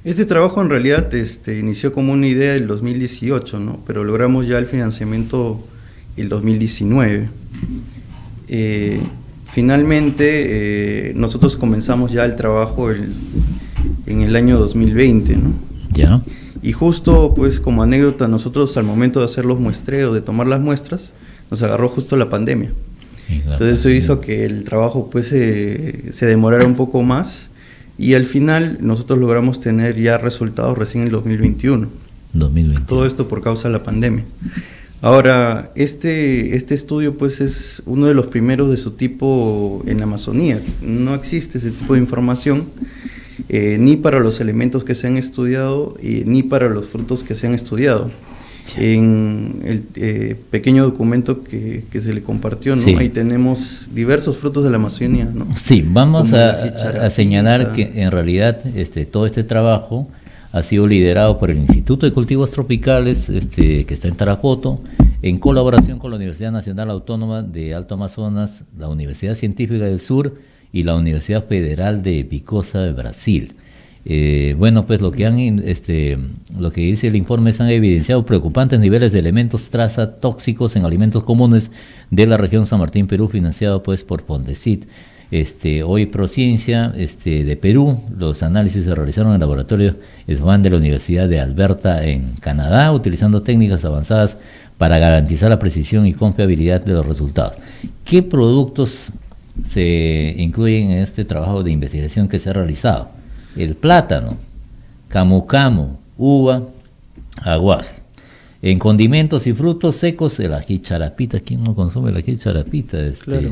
Este trabajo en realidad inició como una idea el 2018, ¿no? Pero logramos ya el financiamiento el 2019. Finalmente, nosotros comenzamos ya el trabajo en el año 2020, ¿no? Ya. Y justo, pues, como anécdota, nosotros al momento de hacer los muestreos, de tomar las muestras, nos agarró justo la pandemia. Entonces eso hizo que el trabajo, pues, se demorara un poco más, y al final nosotros logramos tener ya resultados recién en el 2021. 2021. Todo esto por causa de la pandemia. Ahora, este estudio, pues, es uno de los primeros de su tipo en la Amazonía. No existe ese tipo de información, ni para los elementos que se han estudiado, ni para los frutos que se han estudiado. En el pequeño documento que se le compartió, ¿no? Sí. Ahí tenemos diversos frutos de la Amazonía, ¿no? Sí, vamos Como a señalar que en realidad todo este trabajo ha sido liderado por el Instituto de Cultivos Tropicales, que está en Tarapoto, en colaboración con la Universidad Nacional Autónoma de Alto Amazonas, la Universidad Científica del Sur y la Universidad Federal de Vicosa de Brasil. Bueno, pues lo que dice el informe es: han evidenciado preocupantes niveles de elementos traza tóxicos en alimentos comunes de la región San Martín, Perú, financiado pues por Fondesit. Hoy Prociencia de Perú, los análisis se realizaron en el laboratorio SWAN de la Universidad de Alberta en Canadá, utilizando técnicas avanzadas para garantizar la precisión y confiabilidad de los resultados. ¿Qué productos se incluyen en este trabajo de investigación que se ha realizado? El plátano, camu camu, uva, aguaje. En condimentos y frutos secos, el ají charapita. ¿Quién no consume el ají charapita? Claro.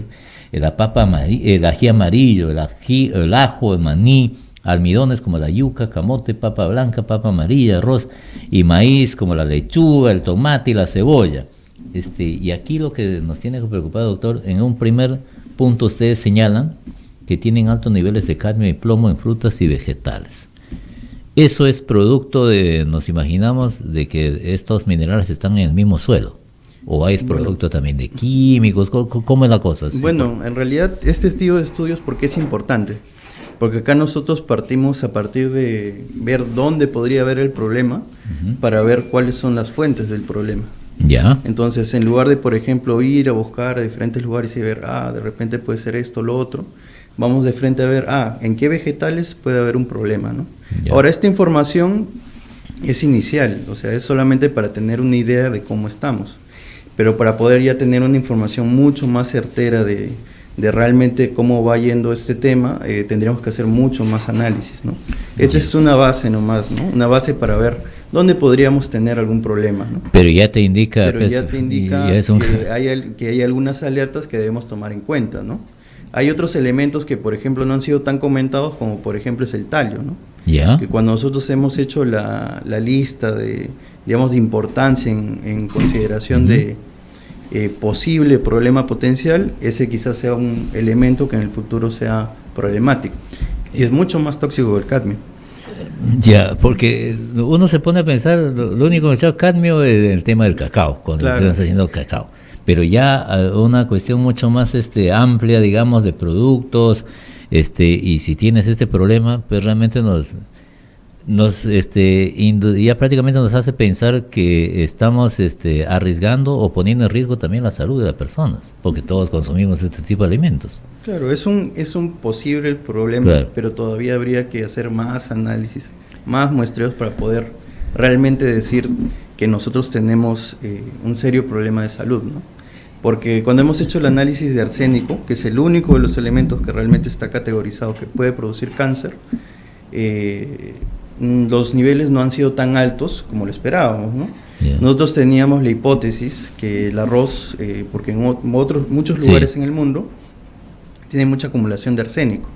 El ají amarillo, el ajo, el maní, almidones como la yuca, camote, papa blanca, papa amarilla, arroz y maíz como la lechuga, el tomate y la cebolla. Y aquí lo que nos tiene que preocupar, doctor, en un primer punto ustedes señalan que tienen altos niveles de cadmio y plomo en frutas y vegetales. Eso es producto de, nos imaginamos, de que estos minerales están en el mismo suelo. ¿O es producto también de químicos? ¿Cómo es la cosa? Bueno, en realidad este tipo de estudios, ¿por qué es importante? Porque acá nosotros partimos a partir de ver dónde podría haber el problema, para ver cuáles son las fuentes del problema. Ya. Entonces, en lugar de, por ejemplo, ir a buscar a diferentes lugares y ver, de repente puede ser esto, lo otro, vamos de frente a ver, en qué vegetales puede haber un problema, ¿no? Ya. Ahora, esta información es inicial, o sea, es solamente para tener una idea de cómo estamos, pero para poder ya tener una información mucho más certera de realmente cómo va yendo este tema, tendríamos que hacer mucho más análisis, ¿no? Esta es una base nomás, ¿no? Una base para ver dónde podríamos tener algún problema, ¿no? Pero ya te indica, que hay algunas alertas que debemos tomar en cuenta, ¿no? Hay otros elementos que, por ejemplo, no han sido tan comentados, como por ejemplo es el talio, ¿no? ¿Ya? Que cuando nosotros hemos hecho la lista de importancia en consideración de posible problema potencial, ese quizás sea un elemento que en el futuro sea problemático. Y es mucho más tóxico que el cadmio. Ya, porque uno se pone a pensar, lo único que he echado cadmio es el tema del cacao, cuando estamos haciendo cacao. Pero ya una cuestión mucho más amplia, digamos, de productos, y si tienes este problema, pues realmente ya prácticamente nos hace pensar que estamos arriesgando o poniendo en riesgo también la salud de las personas, porque todos consumimos este tipo de alimentos. Claro, es un posible problema, claro, pero todavía habría que hacer más análisis, más muestreos para poder realmente decir que nosotros tenemos un serio problema de salud, ¿no? Porque cuando hemos hecho el análisis de arsénico, que es el único de los elementos que realmente está categorizado que puede producir cáncer, los niveles no han sido tan altos como lo esperábamos, ¿no? Yeah. Nosotros teníamos la hipótesis que el arroz, porque en muchos lugares en el mundo tiene mucha acumulación de arsénico,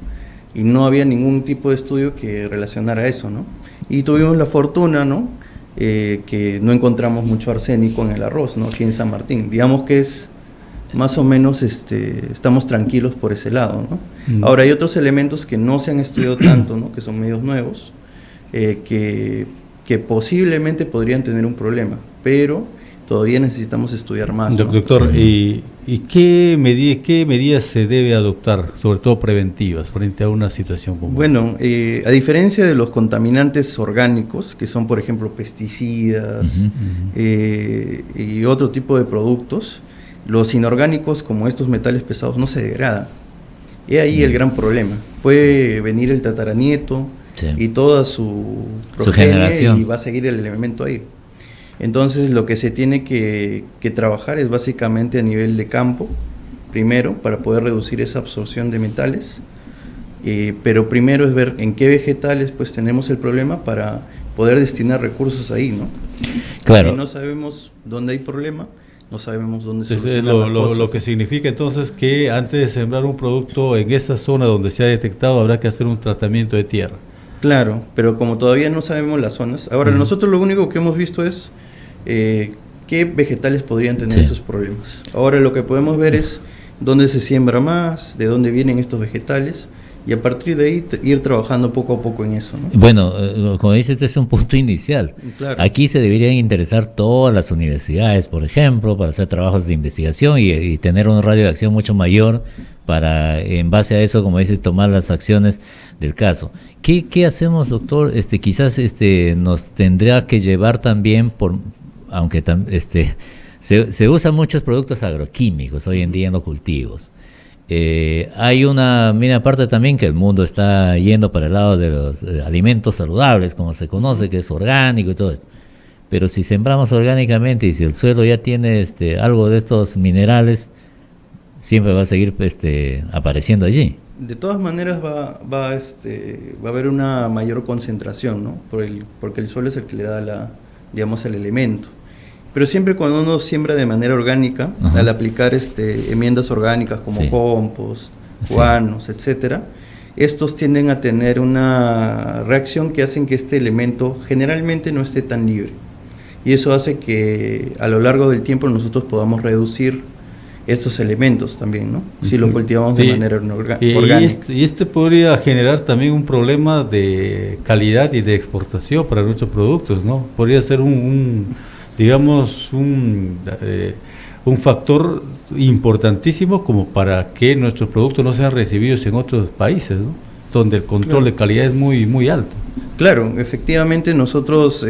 y no había ningún tipo de estudio que relacionara eso, ¿no? Y tuvimos la fortuna, ¿no?, que no encontramos mucho arsénico en el arroz, ¿no?, aquí en San Martín. Digamos que es más o menos, estamos tranquilos por ese lado, ¿no? Ahora hay otros elementos que no se han estudiado tanto, ¿no?, que son medios nuevos, que posiblemente podrían tener un problema, pero todavía necesitamos estudiar más, ¿no? Doctor, ¿y qué medidas se debe adoptar, sobre todo preventivas, frente a una situación como esta? Bueno, a diferencia de los contaminantes orgánicos, que son por ejemplo pesticidas y otro tipo de productos, los inorgánicos como estos metales pesados no se degradan. Y ahí el gran problema. Puede venir el tataranieto y toda su generación, y va a seguir el elemento ahí. Entonces lo que se tiene que trabajar es básicamente a nivel de campo, primero, para poder reducir esa absorción de metales, pero primero es ver en qué vegetales pues tenemos el problema para poder destinar recursos ahí, ¿no? Claro. Si no sabemos dónde hay problema, no sabemos dónde solucionar lo que significa entonces que antes de sembrar un producto en esa zona donde se ha detectado habrá que hacer un tratamiento de tierra. Claro, pero como todavía no sabemos las zonas, ahora nosotros lo único que hemos visto es qué vegetales podrían tener esos problemas. Ahora lo que podemos ver es dónde se siembra más, de dónde vienen estos vegetales, y a partir de ahí ir trabajando poco a poco en eso, ¿no? Bueno, como dices, este es un punto inicial. Claro. Aquí se deberían interesar todas las universidades, por ejemplo, para hacer trabajos de investigación y tener un radio de acción mucho mayor para, en base a eso, como dice, tomar las acciones del caso. ¿Qué hacemos, doctor? Quizás nos tendrá que llevar también, aunque se usan muchos productos agroquímicos hoy en día en los cultivos. Hay una parte también que el mundo está yendo para el lado de los alimentos saludables, como se conoce, que es orgánico y todo esto. Pero si sembramos orgánicamente y si el suelo ya tiene algo de estos minerales, siempre va a seguir apareciendo allí. De todas maneras va a haber una mayor concentración, ¿no? Porque el suelo es el que le da el elemento. Pero siempre cuando uno siembra de manera orgánica, al aplicar enmiendas orgánicas como compost, guanos, etcétera, estos tienden a tener una reacción que hacen que este elemento generalmente no esté tan libre. Y eso hace que a lo largo del tiempo nosotros podamos reducir estos elementos también, ¿no? Si lo cultivamos de manera orgánica. Y podría generar también un problema de calidad y de exportación para nuestros productos, ¿no? Podría ser un factor importantísimo como para que nuestros productos no sean recibidos en otros países, ¿no? Donde el control de calidad es muy, muy alto. Claro, efectivamente nosotros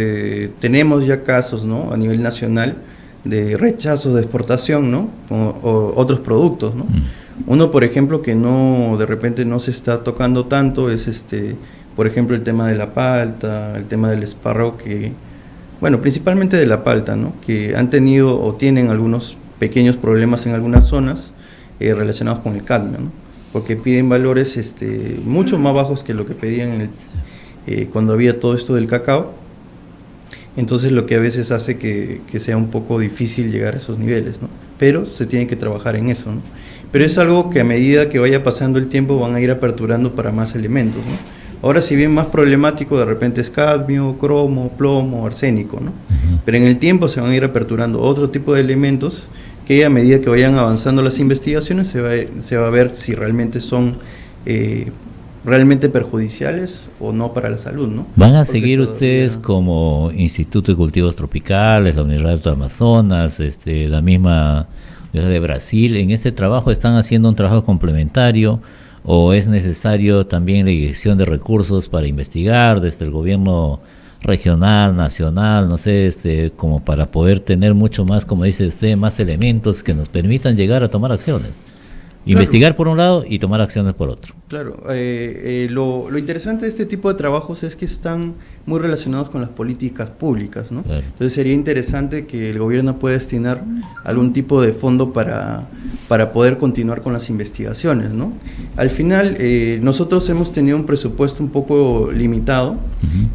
tenemos ya casos, ¿no? A nivel nacional de rechazo de exportación, ¿no? O otros productos, ¿no? Uno, por ejemplo, que de repente no se está tocando tanto es por ejemplo, el tema de la palta, el tema del espárrago, principalmente de la palta, ¿no? Que han tenido o tienen algunos pequeños problemas en algunas zonas relacionados con el cadmio, ¿no? Porque piden valores mucho más bajos que lo que pedían cuando había todo esto del cacao. Entonces lo que a veces hace que sea un poco difícil llegar a esos niveles, ¿no? Pero se tiene que trabajar en eso, ¿no? Pero es algo que a medida que vaya pasando el tiempo van a ir aperturando para más elementos, ¿no? Ahora, si bien más problemático de repente es cadmio, cromo, plomo, arsénico, ¿no? Pero en el tiempo se van a ir aperturando otro tipo de elementos que a medida que vayan avanzando las investigaciones se va a ver si realmente son realmente perjudiciales o no para la salud, ¿no? ¿Van a seguir ustedes como Instituto de Cultivos Tropicales, la Universidad de Amazonas, la misma Universidad de Brasil, en este trabajo están haciendo un trabajo complementario? ¿O es necesario también la inyección de recursos para investigar desde el gobierno regional, nacional, no sé, como para poder tener mucho más, como dice usted, más elementos que nos permitan llegar a tomar acciones? Claro. Investigar por un lado y tomar acciones por otro. Claro, lo interesante de este tipo de trabajos es que están muy relacionados con las políticas públicas, ¿no? Claro. Entonces sería interesante que el gobierno pueda destinar algún tipo de fondo para poder continuar con las investigaciones, ¿no? Al final, nosotros hemos tenido un presupuesto un poco limitado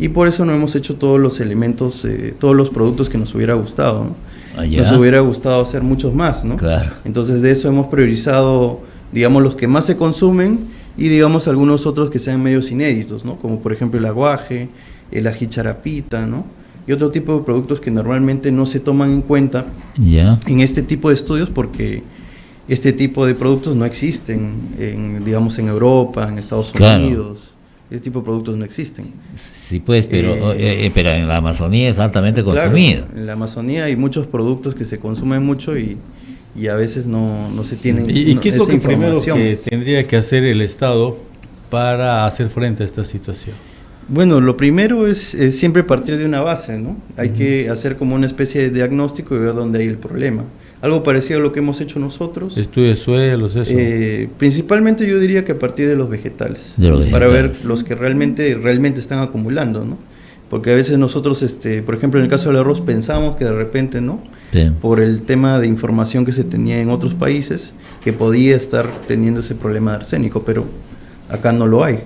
y por eso no hemos hecho todos los elementos, todos los productos que nos hubiera gustado, ¿no? Nos hubiera gustado hacer muchos más, ¿no? Claro. Entonces de eso hemos priorizado, digamos, los que más se consumen y digamos algunos otros que sean medios inéditos, ¿no? Como por ejemplo el aguaje, el ají charapita, ¿no? Y otro tipo de productos que normalmente no se toman en cuenta en este tipo de estudios porque este tipo de productos no existen digamos en Europa, en Estados Unidos, Ese tipo de productos no existen. Sí, pues, pero en la Amazonía es altamente consumido. Claro, en la Amazonía hay muchos productos que se consumen mucho y a veces no se tienen ¿Y qué es lo esa que primero información. que tendría que hacer el Estado para hacer frente a esta situación? Bueno, lo primero es siempre partir de una base, ¿no? Hay que hacer como una especie de diagnóstico y ver dónde hay el problema. Algo parecido a lo que hemos hecho nosotros. Estudio de suelos, eso. Principalmente yo diría que a partir de los vegetales. Para ver los que realmente están acumulando, ¿no? Porque a veces nosotros, por ejemplo, en el caso del arroz pensamos que de repente, ¿no? Sí. Por el tema de información que se tenía en otros países, que podía estar teniendo ese problema de arsénico, pero acá no lo hay.